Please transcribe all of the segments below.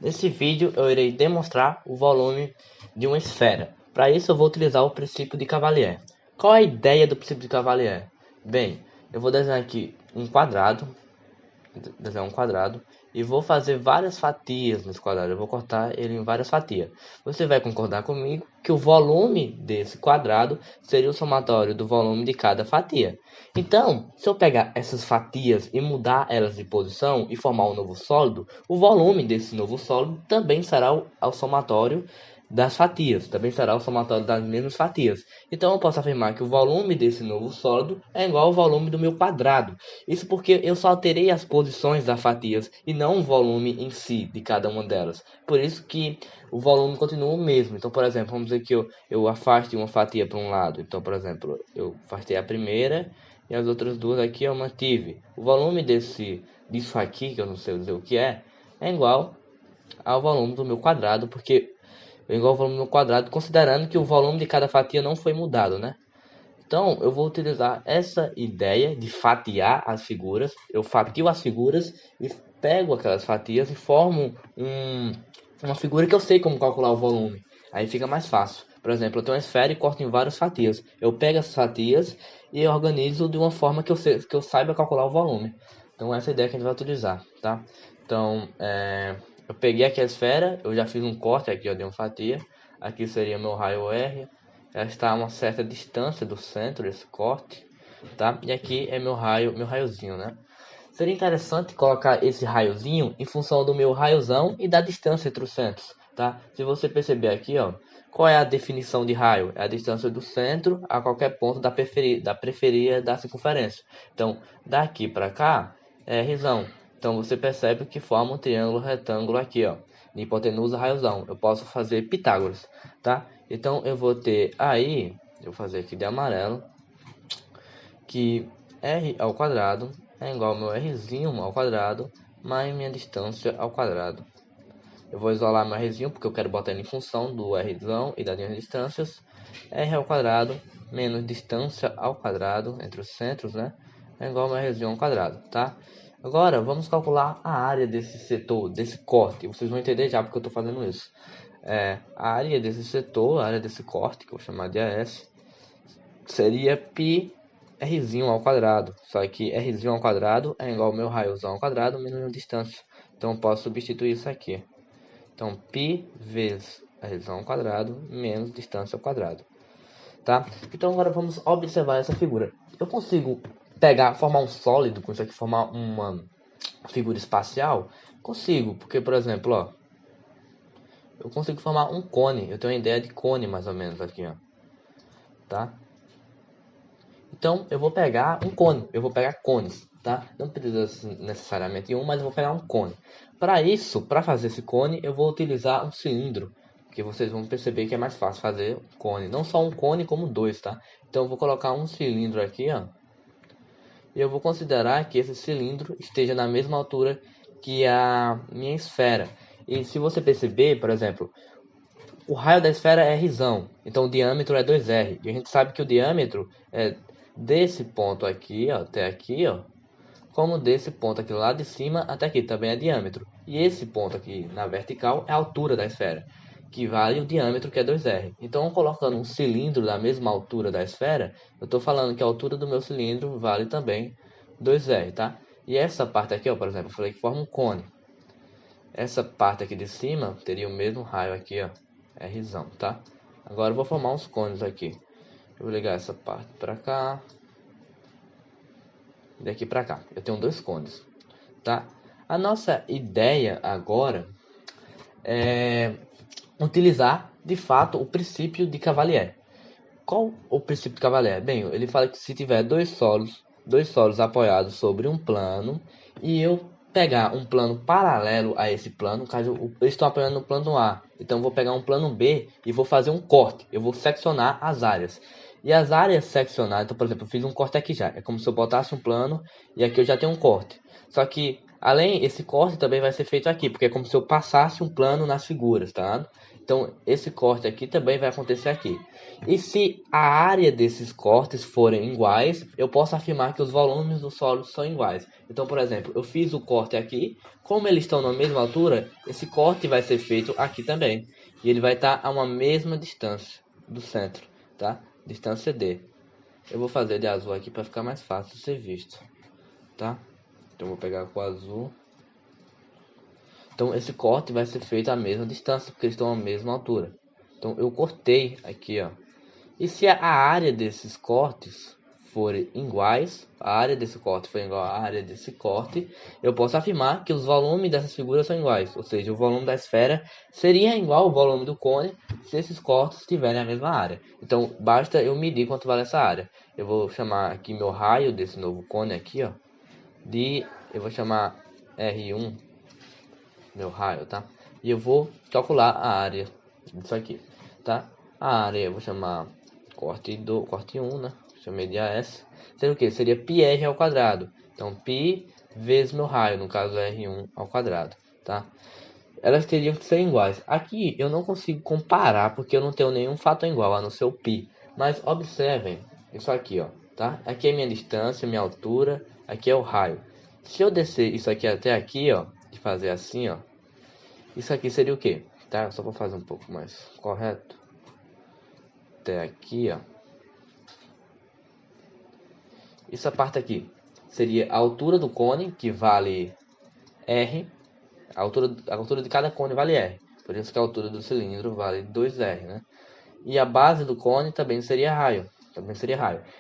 Nesse vídeo eu irei demonstrar o volume de uma esfera. Para isso eu vou utilizar o princípio de Cavalier. Qual é a ideia do princípio de Cavalier? Bem, eu vou desenhar aqui um quadrado e vou fazer várias fatias nesse quadrado. Eu vou cortar ele em várias fatias. Você vai concordar comigo que o volume desse quadrado seria o somatório do volume de cada fatia. Então, se eu pegar essas fatias e mudar elas de posição e formar um novo sólido, o volume desse novo sólido também será o somatório das fatias, também será o somatório das mesmas fatias. Então eu posso afirmar que o volume desse novo sólido é igual ao volume do meu quadrado. Isso porque eu só alterei as posições das fatias e não o volume em si de cada uma delas. Por isso que o volume continua o mesmo. Então, por exemplo, vamos dizer que eu afaste uma fatia para um lado. Então, por exemplo, eu afastei a primeira e as outras duas aqui eu mantive. O volume disso aqui, que eu não sei dizer o que é igual ao volume do meu quadrado, porque é igual ao volume do meu quadrado, considerando que o volume de cada fatia não foi mudado, né? Então, eu vou utilizar essa ideia de fatiar as figuras. Eu fatio as figuras e pego aquelas fatias e formo uma figura que eu sei como calcular o volume. Aí fica mais fácil. Por exemplo, eu tenho uma esfera e corto em várias fatias. Eu pego essas fatias e organizo de uma forma que eu saiba calcular o volume. Então, essa é a ideia que a gente vai utilizar, tá? Então, eu peguei aqui a esfera, eu já fiz um corte aqui, ó, de uma fatia. Aqui seria meu raio R. Ela está a uma certa distância do centro desse corte, tá? E aqui é meu raiozinho, né? Seria interessante colocar esse raiozinho em função do meu raiozão e da distância entre os centros, tá? Se você perceber aqui, ó, qual é a definição de raio? É a distância do centro a qualquer ponto da periferia da circunferência. Então, daqui para cá é risão. Então, você percebe que forma um triângulo retângulo aqui, ó, de hipotenusa raiozão. Eu posso fazer Pitágoras, tá? Então, eu vou ter aí, eu vou fazer aqui de amarelo, que r ao quadrado é igual ao meu rzinho ao quadrado mais minha distância ao quadrado. Eu vou isolar meu rzinho porque eu quero botar ele em função do rzão e das minhas distâncias. R ao quadrado menos distância ao quadrado entre os centros, né? É igual ao meu rzinho ao quadrado, tá? Agora vamos calcular a área desse setor, desse corte. Vocês vão entender já porque eu estou fazendo isso. A área desse setor, a área desse corte, que eu vou chamar de AS, seria π rzinho ao quadrado. Só que rzinho ao quadrado é igual ao meu raiozão ao quadrado menos a distância. Então eu posso substituir isso aqui. Então π vezes rzinho ao quadrado menos distância ao quadrado. Tá? Então agora vamos observar essa figura. Eu consigo formar um sólido com isso aqui, formar uma figura espacial? Consigo, porque por exemplo, ó, eu consigo formar um cone. Eu tenho uma ideia de cone mais ou menos aqui, ó. Tá? Então, eu vou pegar um cone, eu vou pegar cones, tá? Não precisa necessariamente um, mas eu vou pegar um cone. Para isso, para fazer esse cone, eu vou utilizar um cilindro, que vocês vão perceber que é mais fácil fazer cone. Não só um cone, como dois, tá? Então, eu vou colocar um cilindro aqui, ó. E eu vou considerar que esse cilindro esteja na mesma altura que a minha esfera. E se você perceber, por exemplo, o raio da esfera é rzão, então o diâmetro é 2r. E a gente sabe que o diâmetro é desse ponto aqui, ó, até aqui, ó, como desse ponto aqui lá de cima até aqui, também é diâmetro. E esse ponto aqui na vertical é a altura da esfera, que vale o diâmetro, que é 2r. Então, colocando um cilindro da mesma altura da esfera, eu estou falando que a altura do meu cilindro vale também 2r, tá? E essa parte aqui, ó, por exemplo, eu falei que forma um cone. Essa parte aqui de cima teria o mesmo raio aqui, ó, rzão, tá? Agora eu vou formar uns cones aqui. Eu vou ligar essa parte para cá, daqui para cá. Eu tenho dois cones, tá? A nossa ideia agora é utilizar, de fato, o princípio de Cavalier. Qual o princípio de Cavalier? Bem, ele fala que se tiver dois solos apoiados sobre um plano e eu pegar um plano paralelo a esse plano, caso eu estou apoiando no plano A, então eu vou pegar um plano B e vou fazer um corte, eu vou seccionar as áreas. E as áreas seccionadas, então, por exemplo, eu fiz um corte aqui já, é como se eu botasse um plano e aqui eu já tenho um corte. Só que Além, esse corte também vai ser feito aqui, porque é como se eu passasse um plano nas figuras, tá? Então, esse corte aqui também vai acontecer aqui. E se a área desses cortes forem iguais, eu posso afirmar que os volumes dos solos são iguais. Então, por exemplo, eu fiz o corte aqui, como eles estão na mesma altura, esse corte vai ser feito aqui também. E ele vai estar a uma mesma distância do centro, tá? Distância D. Eu vou fazer de azul aqui para ficar mais fácil de ser visto, tá? Então, eu vou pegar com o azul. Então, esse corte vai ser feito à mesma distância, porque eles estão à mesma altura. Então, eu cortei aqui, ó. E se a área desses cortes forem iguais, a área desse corte for igual à área desse corte, eu posso afirmar que os volumes dessas figuras são iguais. Ou seja, o volume da esfera seria igual ao volume do cone se esses cortes tiverem a mesma área. Então, basta eu medir quanto vale essa área. Eu vou chamar aqui meu raio desse novo cone aqui, ó. Eu vou chamar R1, meu raio, tá? E eu vou calcular a área disso aqui, tá? A área eu vou chamar corte 1, né? Chamei de AS. Seria o que? Seria πr ao quadrado. Então, π vezes meu raio, no caso R1 ao quadrado, tá? Elas teriam que ser iguais. Aqui eu não consigo comparar porque eu não tenho nenhum fator igual, a não ser o π. Mas observem isso aqui, ó, tá? Aqui é minha distância, minha altura, aqui é o raio. Se eu descer isso aqui até aqui, ó, e fazer assim, ó, isso aqui seria o quê? Tá? Só vou fazer um pouco mais correto. Até aqui, ó. Essa parte aqui seria a altura do cone, que vale R. A altura de cada cone vale R. Por isso que a altura do cilindro vale 2R, né? E a base do cone também seria raio.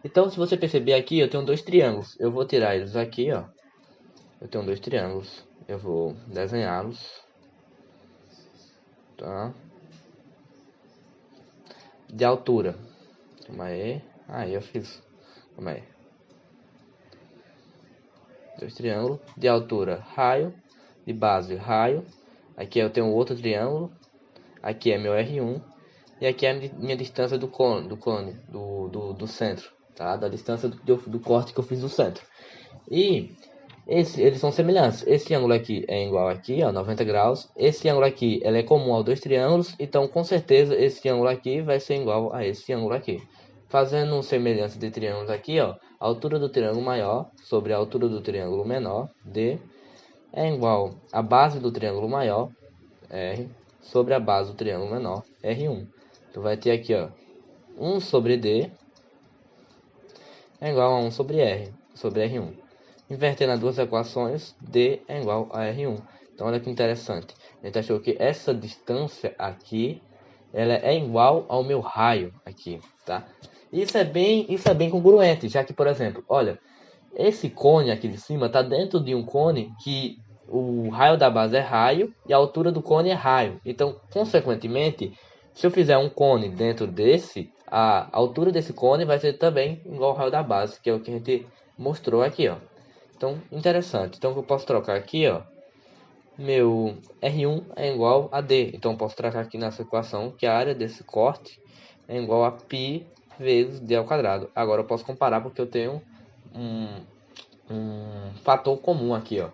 Então, se você perceber aqui, eu tenho dois triângulos. Eu vou tirar eles aqui, ó. Eu tenho dois triângulos. Eu vou desenhá-los. Tá? De altura. Calma aí. Aí eu fiz. Calma aí. Dois triângulos. De altura, raio. De base, raio. Aqui eu tenho outro triângulo. Aqui é meu R1. E aqui é a minha distância do do centro. Tá? Da distância do corte que eu fiz do centro. E eles são semelhantes. Esse ângulo aqui é igual aqui, ó, 90 graus. Esse ângulo aqui ele é comum aos dois triângulos. Então, com certeza, esse ângulo aqui vai ser igual a esse ângulo aqui. Fazendo semelhança de triângulos aqui, ó, a altura do triângulo maior sobre a altura do triângulo menor, D, é igual a base do triângulo maior, R, sobre a base do triângulo menor, R1. Tu vai ter aqui, ó, 1 sobre D é igual a 1 sobre R, sobre R1. Invertendo as duas equações, D é igual a R1. Então, olha que interessante. A gente achou que essa distância aqui, ela é igual ao meu raio aqui, tá? Isso é bem congruente, já que, por exemplo, olha, esse cone aqui de cima está dentro de um cone que o raio da base é raio e a altura do cone é raio. Então, consequentemente, se eu fizer um cone dentro desse, a altura desse cone vai ser também igual ao raio da base, que é o que a gente mostrou aqui, ó. Então, interessante. Então, eu posso trocar aqui, ó. Meu R1 é igual a D. Então, eu posso trocar aqui nessa equação que a área desse corte é igual a π vezes D ao quadrado. Agora, eu posso comparar porque eu tenho um fator comum aqui, ó.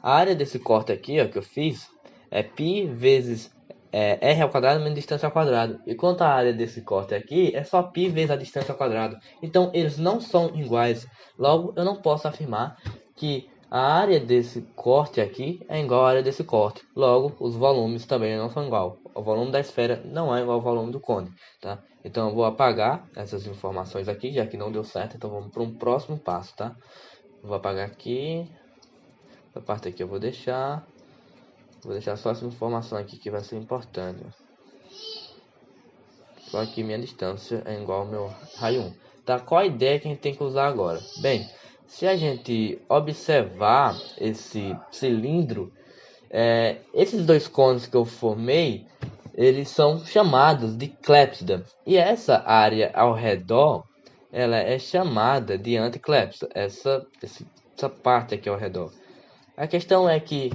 A área desse corte aqui, ó, que eu fiz, é π vezes r ao quadrado menos distância ao quadrado. E quanto à área desse corte aqui, é só π vezes a distância ao quadrado. Então, eles não são iguais. Logo, eu não posso afirmar que a área desse corte aqui é igual à área desse corte. Logo, os volumes também não são igual. O volume da esfera não é igual ao volume do cone, tá? Então, eu vou apagar essas informações aqui, já que não deu certo. Então, vamos para um próximo passo, tá? Vou apagar aqui. Essa parte aqui eu vou deixar. Vou deixar só essa informação aqui que vai ser importante. Só que minha distância é igual ao meu raio 1. Tá? Qual a ideia que a gente tem que usar agora? Bem, se a gente observar esse cilindro, esses dois cones que eu formei, eles são chamados de clepsida. E essa área ao redor, ela é chamada de anticlepsida. Essa parte aqui ao redor. A questão é que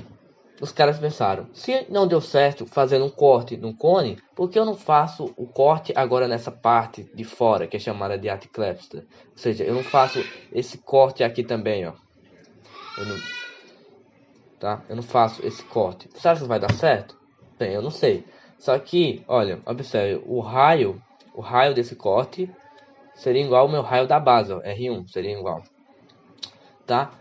os caras pensaram, se não deu certo fazendo um corte no cone, por que eu não faço o corte agora nessa parte de fora, que é chamada de anticlepsida? Ou seja, eu não faço esse corte aqui também, ó. tá? Eu não faço esse corte. Você acha que vai dar certo? Bem, eu não sei. Só que, olha, observe, o raio desse corte seria igual ao meu raio da base, ó, R1, seria igual, tá?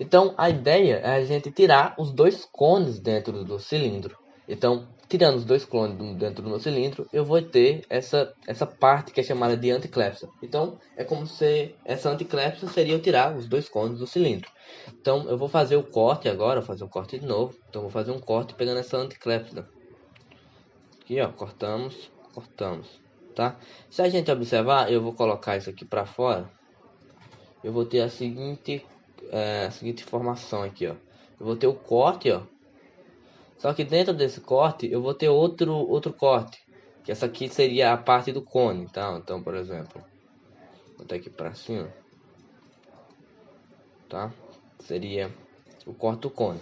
Então, a ideia é a gente tirar os dois cones dentro do cilindro. Então, tirando os dois cones dentro do meu cilindro, eu vou ter essa parte que é chamada de anticlepsa. Então, é como se essa anticlepsa seria eu tirar os dois cones do cilindro. Então, eu vou fazer o corte agora, vou fazer um corte de novo. Então, vou fazer um corte pegando essa anticlepsa. Aqui, ó, cortamos, tá? Se a gente observar, eu vou colocar isso aqui para fora. Eu vou ter a seguinte informação aqui, ó. Eu vou ter o corte, ó. Só que dentro desse corte eu vou ter outro corte, que essa aqui seria a parte do cone, tá? Então, por exemplo, vou botar aqui para cima, tá? Seria o corte do cone.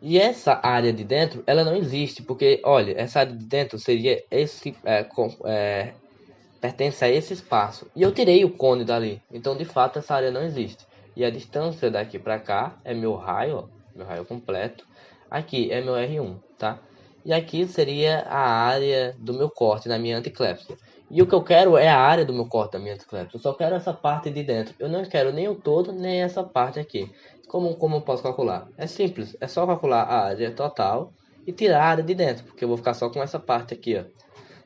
E essa área de dentro, ela não existe, porque, olha, essa área de dentro seria pertence a esse espaço. E eu tirei o cone dali, então de fato essa área não existe. E a distância daqui para cá é meu raio, ó, meu raio completo. Aqui é meu R1, tá? E aqui seria a área do meu corte na minha anticlepsia. E o que eu quero é a área do meu corte da minha anticlepsia. Eu só quero essa parte de dentro. Eu não quero nem o todo, nem essa parte aqui. Como eu posso calcular? É simples, é só calcular a área total e tirar a área de dentro, porque eu vou ficar só com essa parte aqui, ó.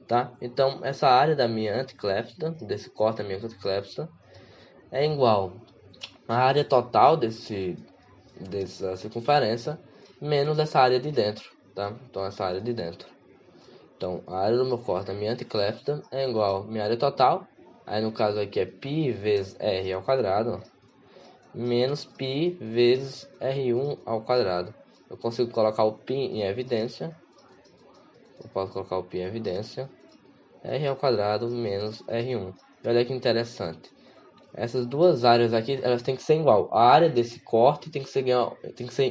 Tá? Então, essa área da minha anticlepsa, desse corte da minha anticlepsa, é igual à área total dessa circunferência, menos essa área de dentro, tá? Então, essa área de dentro. Então, a área do meu corte da minha anticlepsa é igual à minha área total, aí no caso aqui é π vezes r ao quadrado, menos π vezes r1 ao quadrado. Eu consigo colocar o π em evidência, eu posso colocar o π em evidência, r ao quadrado menos r1. E olha que interessante. Essas duas áreas aqui, elas têm que ser igual. A área desse corte tem que ser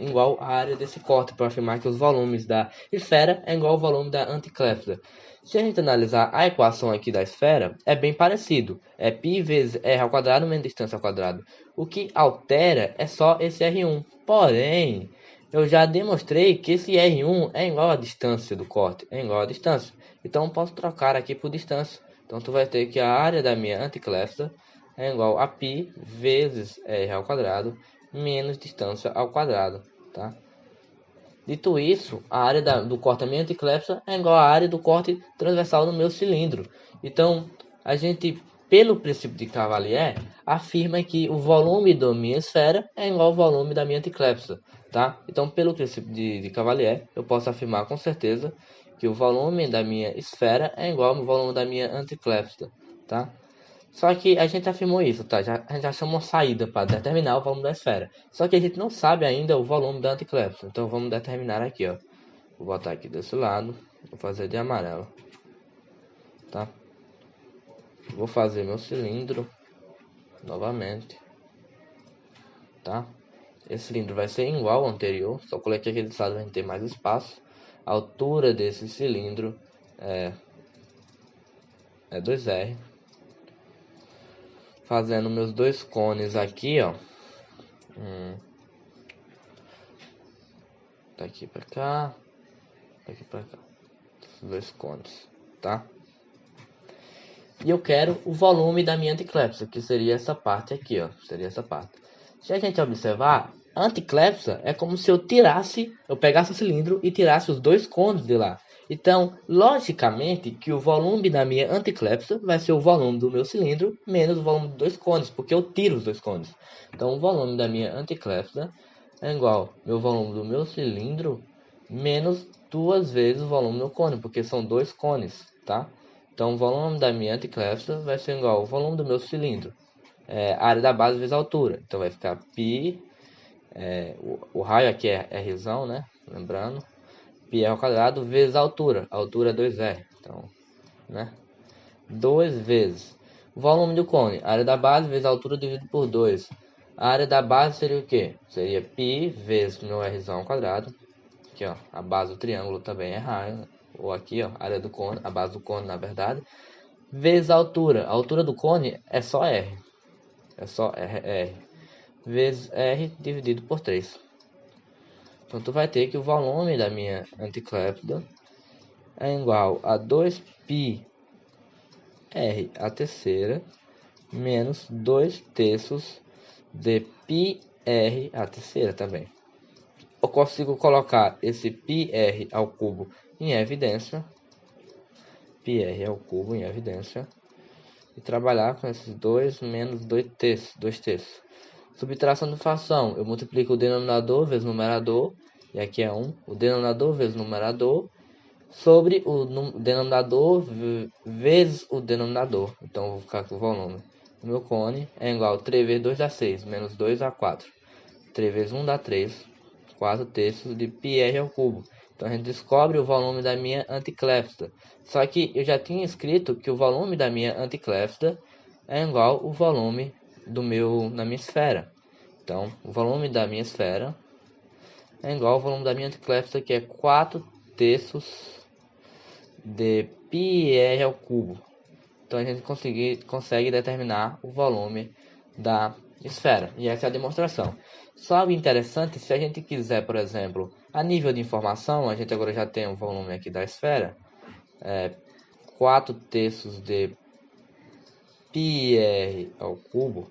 igual à área desse corte, para afirmar que os volumes da esfera é igual ao volume da anticlepsa. Se a gente analisar a equação aqui da esfera, é bem parecido. É π vezes r ao quadrado menos distância ao quadrado. O que altera é só esse r1. Porém, eu já demonstrei que esse R1 é igual à distância do corte, é igual à distância. Então, posso trocar aqui por distância. Então, tu vai ter que a área da minha anticlepsa é igual a π vezes r ao quadrado menos distância ao quadrado, tá? Dito isso, a área do corte da minha anticlepsa é igual à área do corte transversal do meu cilindro. Então, a gente, pelo princípio de Cavalier, afirma que o volume da minha esfera é igual ao volume da minha anticlepsa, tá? Então, pelo princípio de Cavalier, eu posso afirmar com certeza que o volume da minha esfera é igual ao volume da minha anticlepsa, tá? Só que a gente afirmou isso, tá? A gente achou uma saída para determinar o volume da esfera. Só que a gente não sabe ainda o volume da anticlepsa. Então vamos determinar aqui, ó. Vou botar aqui desse lado. Vou fazer de amarelo. Tá? Vou fazer meu cilindro novamente. Tá? Esse cilindro vai ser igual ao anterior. Só coloquei aqui desse lado para a gente ter mais espaço. A altura desse cilindro é 2R. Fazendo meus dois cones aqui, ó. Daqui pra cá, daqui pra cá. Dois cones, tá? E eu quero o volume da minha anticlepsa, que seria essa parte aqui, ó. Seria essa parte. Se a gente observar, a anticlepsa é como se eu pegasse o cilindro e tirasse os dois cones de lá. Então, logicamente, que o volume da minha anticlepsa vai ser o volume do meu cilindro menos o volume dos dois cones, porque eu tiro os dois cones. Então, o volume da minha anticlepsa é igual ao meu volume do meu cilindro menos duas vezes o volume do cone, porque são dois cones, tá? Então, o volume da minha anticlepsa vai ser igual ao volume do meu cilindro. A área da base vezes a altura. Então, vai ficar π, o raio aqui é Rzão, né? Lembrando. Πr ao quadrado vezes a altura. A altura é 2R. Então, né? 2 vezes o volume do cone. A área da base vezes a altura dividido por 2. A área da base seria o quê? Seria π vezes meu Rzão ao quadrado. Aqui, ó, a base do triângulo também é raio. Ou aqui, ó, a área do cone, a base do cone, na verdade. Vezes a altura. A altura do cone é só R. É só R. Vezes R dividido por 3. Então tu vai ter que o volume da minha anticlépsida é igual a 2πr a terceira menos 2/3 de πr a terceira também. Eu consigo colocar esse πr ao cubo em evidência, πr ao cubo em evidência, e trabalhar com esses 2 menos 2/3. Subtração de fração, eu multiplico o denominador vezes o numerador, e aqui é 1, o denominador vezes o numerador, sobre o denominador vezes o denominador. Então, eu vou ficar com o volume. O meu cone é igual a 3 vezes 2 dá 6, menos 2 dá 4. 3 vezes 1 dá 3, 4/3 de πr ao cubo. Então, a gente descobre o volume da minha anticlépsida. Só que eu já tinha escrito que o volume da minha anticlépsida é igual ao volume da minha esfera. Então, o volume da minha esfera é igual ao volume da minha anticlépsida, que é 4/3 de πr ao cubo. Então a gente consegue determinar o volume da esfera. E essa é a demonstração. Só algo interessante, se a gente quiser, por exemplo, a nível de informação, a gente agora já tem o volume aqui da esfera, 4/3 de πr ao cubo.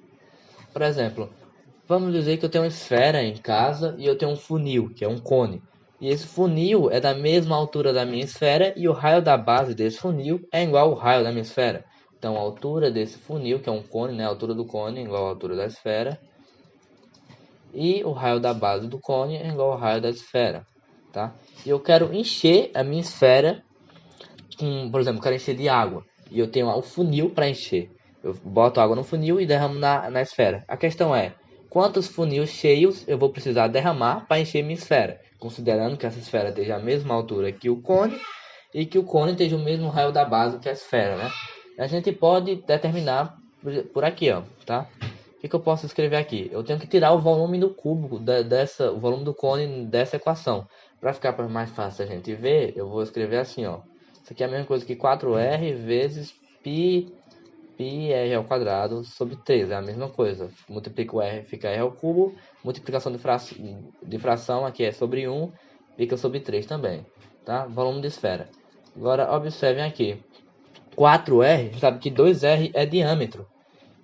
Por exemplo, vamos dizer que eu tenho uma esfera em casa e eu tenho um funil, que é um cone. E esse funil é da mesma altura da minha esfera e o raio da base desse funil é igual ao raio da minha esfera. Então, a altura desse funil, que é um cone, né? A altura do cone é igual à altura da esfera. E o raio da base do cone é igual ao raio da esfera, tá? E eu quero encher a minha esfera com, por exemplo, eu quero encher de água. E eu tenho o funil para encher. Eu boto água no funil e derramo na esfera. A questão é, quantos funis cheios eu vou precisar derramar para encher minha esfera? Considerando que essa esfera esteja a mesma altura que o cone e que o cone esteja o mesmo raio da base que a esfera, né? A gente pode determinar por aqui, ó, tá? O que eu posso escrever aqui? Eu tenho que tirar o volume do cubo, o volume do cone dessa equação. Para ficar mais fácil a gente ver, eu vou escrever assim, ó. Isso aqui é a mesma coisa que 4r vezes πr ao quadrado sobre 3. É a mesma coisa. Multiplica o r, fica r ao cubo. Multiplicação de fração aqui é sobre 1, fica sobre 3 também. Tá? Volume de esfera. Agora, observem aqui. 4r, sabe que 2r é diâmetro.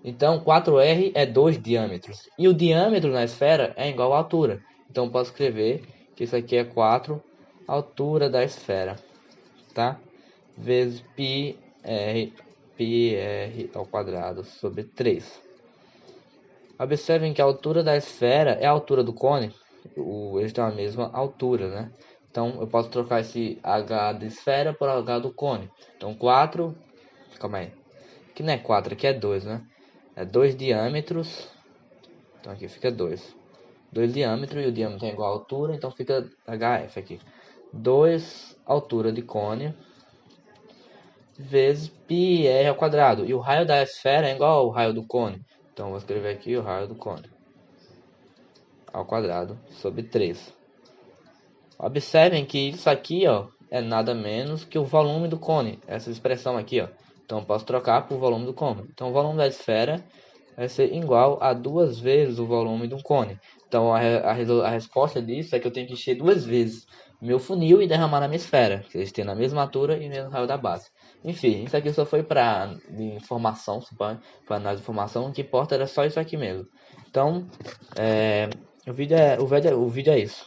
Então, 4r é 2 diâmetros. E o diâmetro na esfera é igual à altura. Então, eu posso escrever que isso aqui é 4, altura da esfera. Tá? Vezes πr ao quadrado sobre 3. Observem que a altura da esfera é a altura do cone. Eles têm a mesma altura, né? Então, eu posso trocar esse h de esfera por h do cone. Então, 4... Calma aí. Aqui não é 4, aqui é 2, né? É 2 diâmetros. Então, aqui fica 2. 2 diâmetros e o diâmetro é igual à altura. Então, fica hf aqui. 2 altura de cone vezes πr ao quadrado. E o raio da esfera é igual ao raio do cone. Então, vou escrever aqui o raio do cone ao quadrado sobre 3. Observem que isso aqui, ó, é nada menos que o volume do cone. Essa expressão aqui, ó. Então, eu posso trocar por volume do cone. Então, o volume da esfera vai ser igual a 2 vezes o volume do cone. Então, a resposta disso é que eu tenho que encher 2 vezes meu funil e derramar na minha esfera, que eles têm na mesma altura e no mesmo raio da base. Enfim, isso aqui só foi para informação, para análise de informação. O que importa era só isso aqui mesmo. Então, o vídeo é isso.